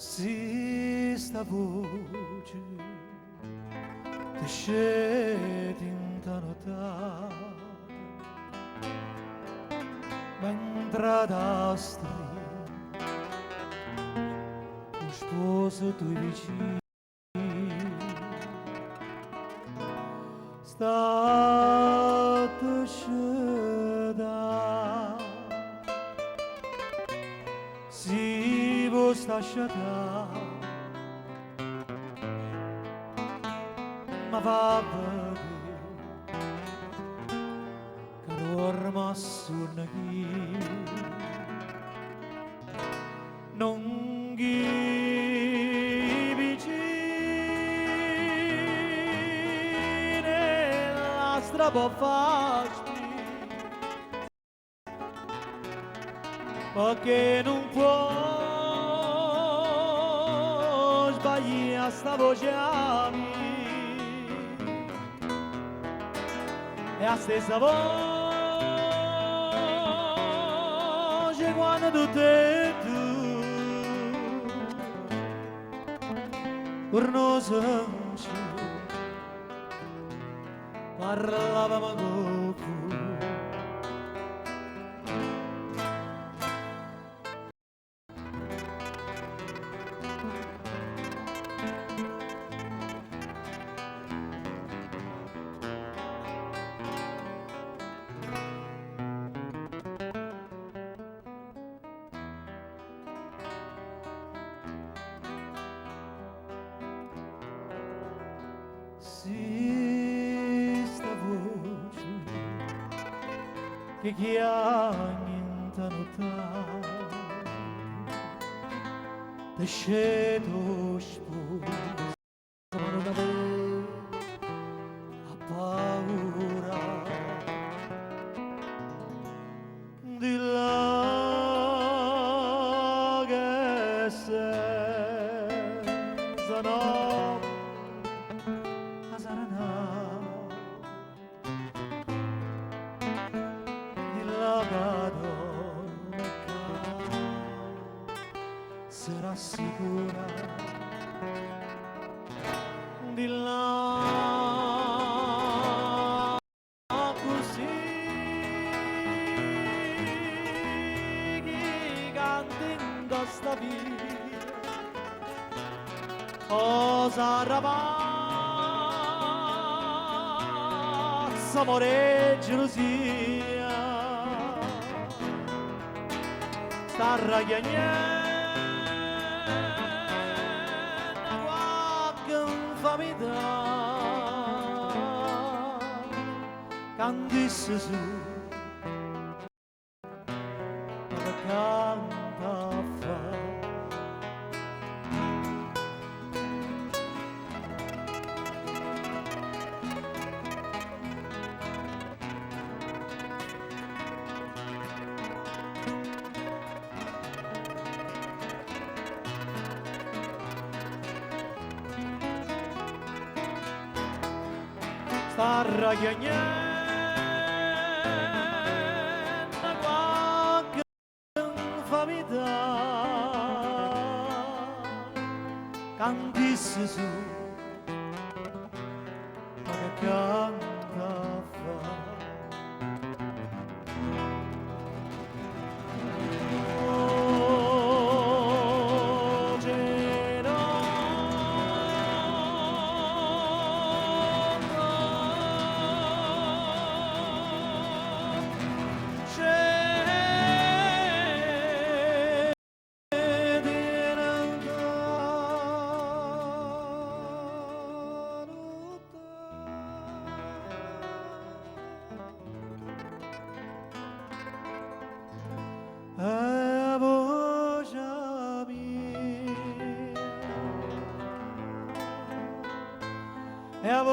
Sì, sta voce ti scende in notte, mentre da strada un sposo tuoi vicini state sceda, si vuoi sta sceda, ma va a vedere che dorma su una chi non ghi vicine la strada facile perché non può sbagliare sta voce a me. È la stessa voce quando tu te tu per non sentirci parlavamo con tu. Sì, sta voce che chiami in notte te scedo sposa ma non avevo paura di là che senza no sarà sicura di là così gigante in questa vita cosa ravazza amore e gelosia sta ragagnando cantisse su ma che canta fa sta ragagnando cantisse su ma che canta fa oh cielo voce mia,